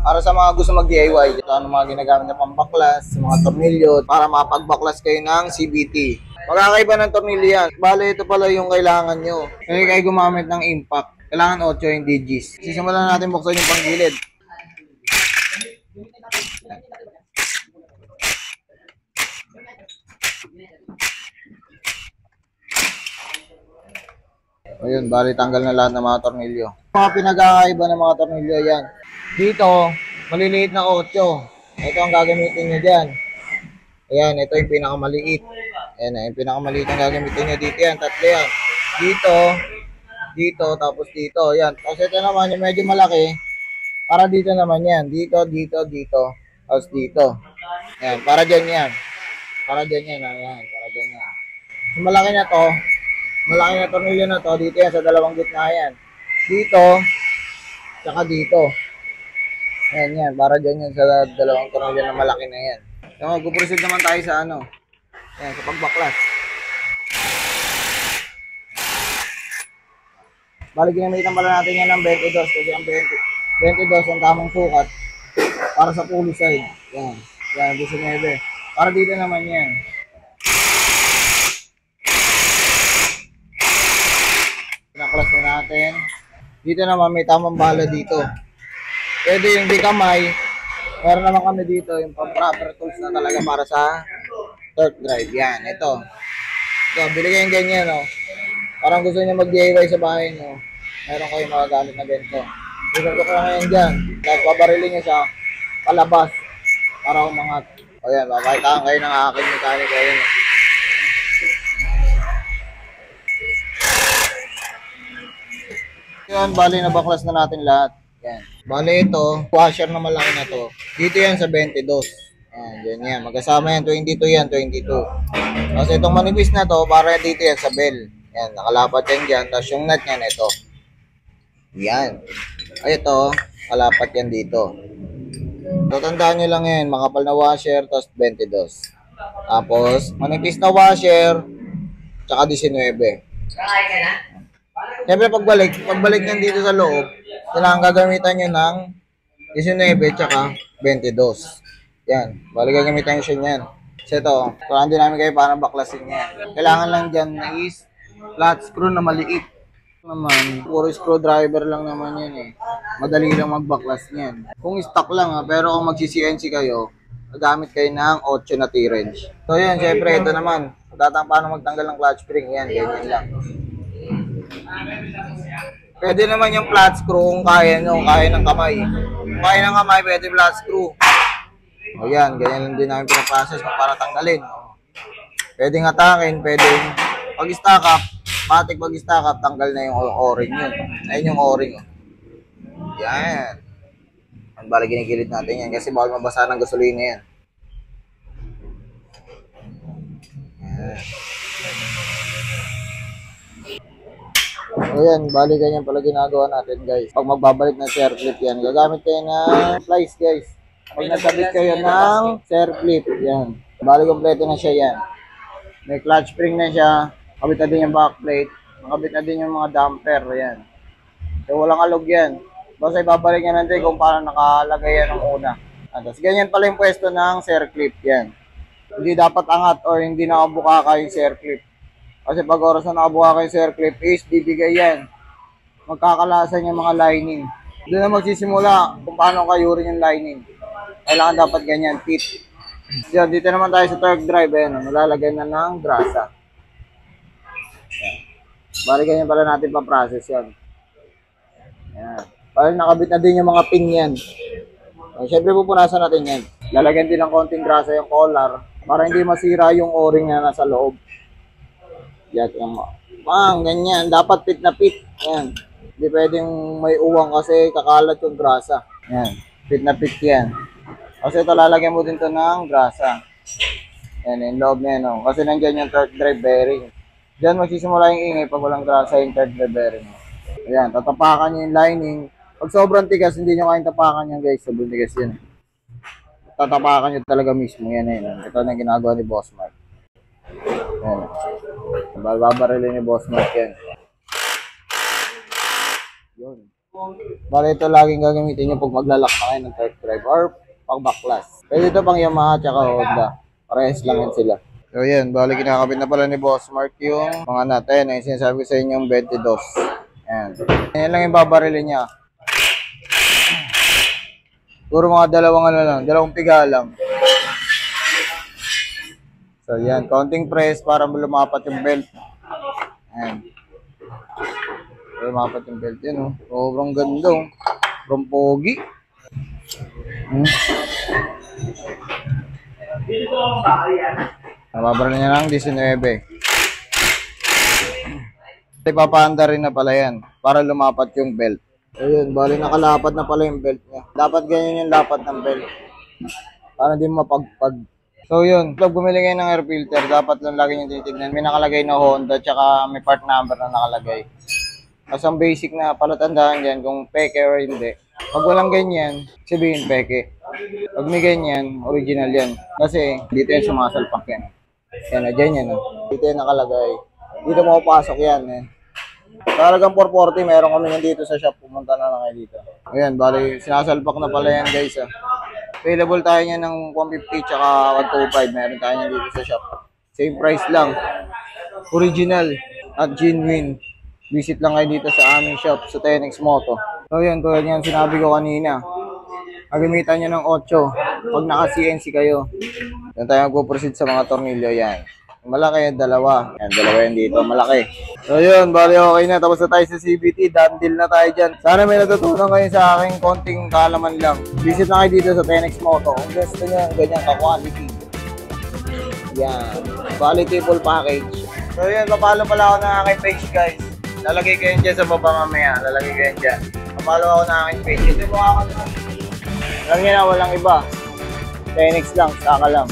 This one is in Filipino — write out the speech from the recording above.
Para sa mga gusto mag-DIY, ito ano mga ginagamit na pambaklas, mga tornilyo, para mapagbaklas kayo ng CVT. Magkakaiba ng tornilyo yan. Bale, ito pala yung kailangan nyo. Kaya kayo gumamit ng impact. Kailangan 8 yung digits. Sisimulan natin buksan yung panggilid. Ayun, bali tanggal na lahat ng mga tornilyo. Mga pinagkakaiba ng mga tornilyo yan. Dito, maliliit na 8. Ito ang gagamitin nyo dyan. Ayan, ito yung pinakamaliit. Ayan, yung pinakamaliit ang gagamitin nyo dito yan. Tatlo yan. Dito, tapos dito. Ayan. Tapos ito naman, yung medyo malaki. Para dito naman yan. Dito. Tapos dito. Ayan, para dyan yan. Ayan, para dyan yan. Yung malaki na to, malaki na tornilyo na to, dito yan sa dalawang gitna yan. Dito, tsaka dito. Ayan yan, para dyan yan sa dalawang tornilyo na malaki na yan. So, mag-proceed naman tayo sa ano. Ayan, sa pagbaklas. Bali, ginamitan pala natin yan ng 22. Kasi ang 22 ang tamang sukat para sa pulley side. Ayan, yan, 19. Para dito naman yan. Pinaklas na natin. Dito naman may tamang bala dito. Pwede yung di kamay. Meron naman kami dito yung proper tools na talaga para sa torque drive. Yan, ito. Ito, bili kayong ganyan, no? Parang gusto niyo mag-DIY sa bahay, no? Meron kayong magagamit na ganito. Isang ko ngayon dyan. Tapos pabarilin nyo siya palabas para umangat. O yan, mapakitaan kayo ng aking mekaniko. Ayan, no? Yan, bali na baklas na natin lahat. Yan. Bali ito, washer na malaki na to. Dito yan sa 22. Yan. Magkasama yan, 22 yan, 22. Tapos itong manipis na to, para dito yan sa bell. Yan, nakalapat yan dyan. Tapos yung nut yan, ito. Yan. Ay, ito, kalapat yan dito. So, tandaan nyo lang yan, makapal na washer, tapos 22. Tapos, manipis na washer, tsaka 19. Kakain ka na? Siyempre, pagbalik yan dito sa loob, kailangan gagamitan nyo ng 19 tsaka 22. Yan. Bali gagamitan nyo siya yan. Kasi ito, kailangan din namin kayo para baklasin yan. Kailangan lang dyan is flat screw na maliit. Naman, puro screwdriver lang naman yan eh. Madali lang magbaklas niyan. Kung stock lang ha, pero kung magsi-CNC kayo, gagamit kayo ng 8 na T-wrench. So yan, syempre ito naman. Paano magtanggal ng clutch spring, yan, ganyan lang. Pwede naman yung flat screw kung kaya nyo, kaya ng kamay. Kung kaya ng kamay, pwede flat screw. O yan, ganyan lang din namin pinaprocess para tanggalin. Pwede ngatakin, pwede pag-stack up, matik pag-stack up, tanggal na yung o-ring yun. Ayun yung o-ring. Yan. Ang bala ginigilid natin yan kasi bawal mabasa ng gasolina yan. Yan. Ayan, bali ganyan pala ginagawa natin guys. Pag magbabalik ng circlip yan, gagamit kayo ng plies guys. Pag nasabit kayo ng circlip, yan. Bali kompleto na siya yan. May clutch spring na siya, kabit na din yung backplate, makabit na din yung mga damper, yan. So walang alog yan. Basta ibabalik nyo natin kung paano nakalagay yan ng una. Tapos ganyan pala yung pwesto ng circlip, yan. Hindi dapat angat or hindi nakabuka kayo yung circlip. Kasi pag oras na nakabuka kayo circlip is bibigay yan. Magkakalasan yung mga lining. Doon na magsisimula kung paano kayurin yung lining. Kailangan dapat ganyan, fit. Yan, dito naman tayo sa torque drive. Ayan, nalalagay na ng grasa. Bali ganyan pala natin pa-process yan. Ayan. Bali nakabit na din yung mga pin yan. Siyempre pupunasan natin yan. Lalagyan din ng konting grasa yung collar para hindi masira yung o-ring na nasa loob. Yan, ganyan. Dapat fit na fit. Yan. Hindi pwedeng may uwang kasi kakalat yung grasa. Yan. Fit na fit yan. Kasi ito lalagyan mo din to ng grasa. Yan, yung loob niya, no? Kasi nandiyan yung torque drive bearing. Diyan magsisimula yung ingay pag walang grasa yung torque drive bearing. Ayan, tatapakan nyo yung lining. Pag sobrang tigas, hindi nyo kayang tapakan yan guys. Sobrang tigas yan. Tatapakan nyo talaga mismo. Yan, yan. Ito na ginagawa ni Boss Mark. Yan. Babarilin ni Boss Mark yan. Yun. Bale, ito laging gagamitin nyo pag maglalak na kayo ng torque drive or pang backlas. Pwede ito pang Yamaha at Honda. Parehas lang yan sila. So yan, bale kinakabit na pala ni Boss Mark yung mga nut. Ayan, yung sinasabi ko sa inyo yung 22. Ayan. Ayan lang yung babarilin niya. Puro mga dalawang piga lang. So yan, counting press para lumapat yung belt. Ayan. Lumapat yung belt yan, oh. Sobrang ganda, oh. Sobrang pogi. Nababaral niya lang 19. Ipapaanda rin na pala yan para lumapat yung belt. Ayun, bali nakalapat na pala yung belt niya. Dapat ganyan yung lapat ng belt. Para hindi mapagpag. So yun, pag bumili kayo ng air filter, dapat lang lagi nyo titignan. May nakalagay na Honda, tsaka may part number na nakalagay. Kasi ang basic na palatandaan dyan kung peke or hindi. Pag walang ganyan, sabihin peke. Pag may ganyan, original yan. Kasi dito yan sumasalpak yan. Yan na, dyan yan. Dito yan nakalagay. Dito mapapasok yan. Talagang 440, meron kami yan dito sa shop. Pumunta na lang kayo dito. Ayan, bali, sinasalpak na pala yan guys. Available tayo niya ng 150 tsaka 125. Meron tayo niya dito sa shop. Same price lang. Original at genuine. Visit lang kayo dito sa aming shop sa TNX Moto. So yan, tulad yan sinabi ko kanina. Magamitan nyo ng 8 pag naka-CNC kayo. Yan tayo magpo-proceed sa mga tornilyo yan. Malaki yan, dalawa. Yan, dalawa yan dito, malaki. So yun, bali okay na. Tapos na tayo sa CVT, done deal na tayo dyan. Sana may natutunan kayo sa aking konting kaalaman lang. Visit na kayo dito sa TNX Moto. Kung gusto nyo ganyan ka-quality. Yan, quality full package. So yun, papalo pala ako ng aking page guys. Lalagay ko yun dyan sa baba mamaya. Lalagay ko yun dyan. Papalo ako ng aking page. Ito po ako. Alam nyo na, walang iba. TNX lang, saka lang.